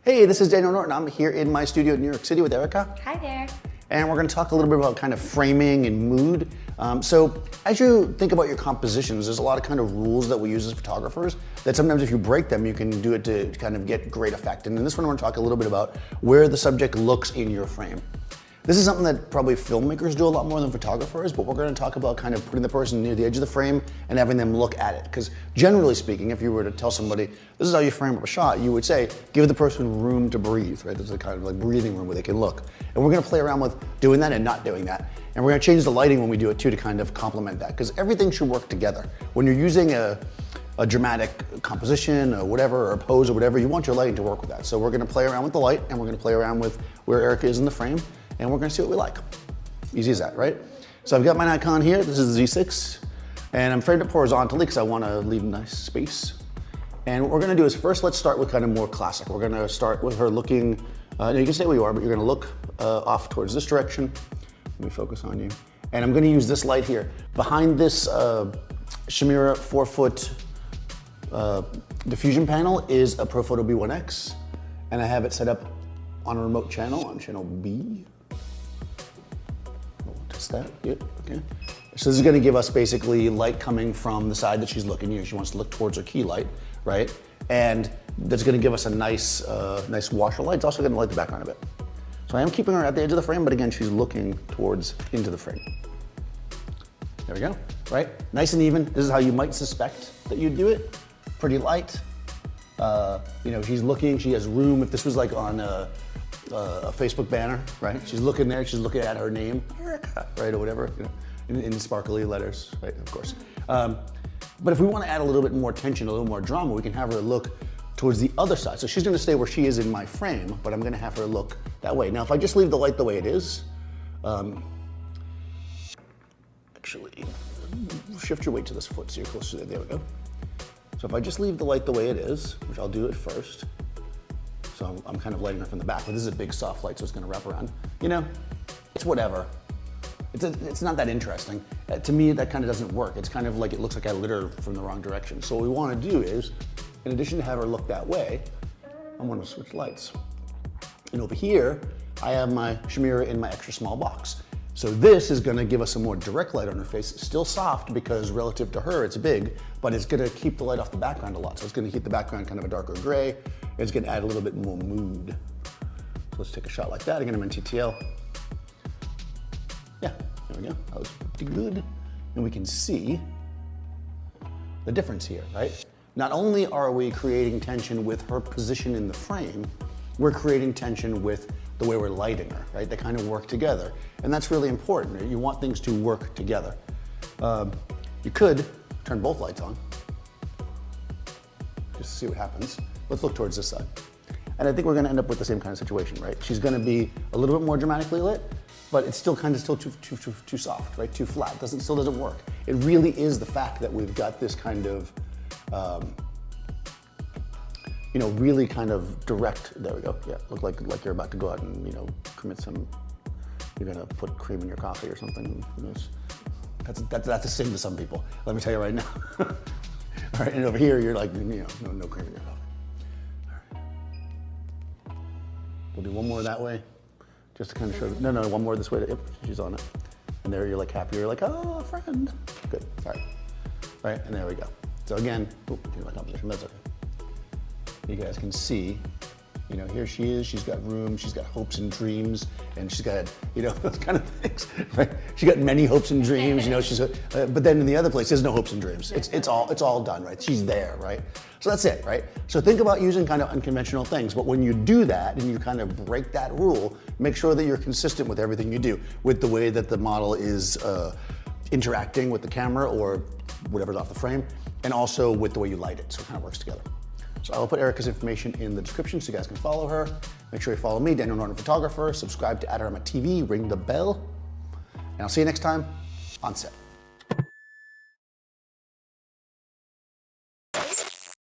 Hey, this is Daniel Norton. I'm here in my studio in New York City with Erica. Hi there. And we're going to talk a little bit about kind of framing and mood. So as you think about your compositions, there's a lot of kind of rules that we use as photographers that sometimes if you break them, you can do it to kind of get great effect. And in this one, we're going to talk a little bit about where the subject looks in your frame. This is something that probably filmmakers do a lot more than photographers, but we're going to talk about kind of putting the person near the edge of the frame and having them look at it. Because generally speaking, if you were to tell somebody, this is how you frame up a shot, you would say, give the person room to breathe, right? There's a kind of like breathing room where they can look. And we're going to play around with doing that and not doing that. And we're going to change the lighting when we do it too to kind of complement that, because everything should work together. When you're using a dramatic composition or whatever, or a pose or whatever, you want your lighting to work with that. So we're going to play around with the light, and we're going to play around with where Erica is in the frame, and we're gonna see what we like. Easy as that, right? So I've got my Nikon here, this is the Z6, and I'm framed up horizontally because I wanna leave nice space. And what we're gonna do is first, let's start with kind of more classic. We're gonna start with her looking, you can stay where you are, but you're gonna look off towards this direction. Let me focus on you. And I'm gonna use this light here. Behind this Shimura 4-foot diffusion panel is a Profoto B1X, and I have it set up on a remote channel, on channel B. That, yep, okay. So this is gonna give us basically light coming from the side that she's looking at. She wants to look towards her key light, right? And that's gonna give us a nice nice wash of light. It's also gonna light the background a bit. So I am keeping her at the edge of the frame, but again, she's looking into the frame. There we go, right? Nice and even. This is how you might suspect that you'd do it. Pretty light. She's looking, she has room. If this was like on a Facebook banner, right? She's looking there, she's looking at her name, Erica, right, or whatever, in sparkly letters, right, of course. But if we want to add a little bit more tension, a little more drama, we can have her look towards the other side. So she's going to stay where she is in my frame, but I'm going to have her look that way. Now, if I just leave the light the way it is, actually, shift your weight to this foot so you're closer to there. There we go. So if I just leave the light the way it is, which I'll do at first, so I'm kind of lighting her from the back, but this is a big soft light, so it's gonna wrap around. You know, it's whatever. It's not that interesting. To me, that kind of doesn't work. It's kind of like it looks like I lit her from the wrong direction. So what we wanna do is, in addition to have her look that way, I'm gonna switch lights. And over here, I have my Shimura in my extra small box. So this is gonna give us a more direct light on her face. It's still soft because relative to her, it's big, but it's gonna keep the light off the background a lot. So it's gonna keep the background kind of a darker gray. It's gonna add a little bit more mood. So let's take a shot like that. Again, I'm in TTL. Yeah, there we go. That was pretty good. And we can see the difference here, right? Not only are we creating tension with her position in the frame, we're creating tension with the way we're lighting her, right? They kind of work together. And that's really important. Right? You want things to work together. You could turn both lights on, just to see what happens. Let's look towards this side. And I think we're gonna end up with the same kind of situation, right? She's gonna be a little bit more dramatically lit, but it's still kind of too soft, right? Too flat, still doesn't work. It really is the fact that we've got this kind of, really kind of direct, there we go, yeah, look like you're about to go out and, commit some, you're gonna put cream in your coffee or something, who knows? That's a sin to some people, let me tell you right now. All right, and over here, you're like, no cream in your coffee. All right. We'll do one more that way, just to kind of show, no, one more this way, yep, she's on it. And there you're like happy, you're like, oh, a friend. Good, all right, and there we go. So again, my composition, that's okay. You guys can see, here she is, she's got room, she's got hopes and dreams, and she's got, those kind of things, right? She got many hopes and dreams, but then in the other place, there's no hopes and dreams. It's all done, right? She's there, right? So that's it, right? So think about using kind of unconventional things, but when you do that and you kind of break that rule, make sure that you're consistent with everything you do, with the way that the model is interacting with the camera or whatever's off the frame, and also with the way you light it, so it kind of works together. So I will put Erica's information in the description so you guys can follow her. Make sure you follow me, Daniel Norton Photographer, subscribe to Adorama TV, ring the bell, and I'll see you next time on set.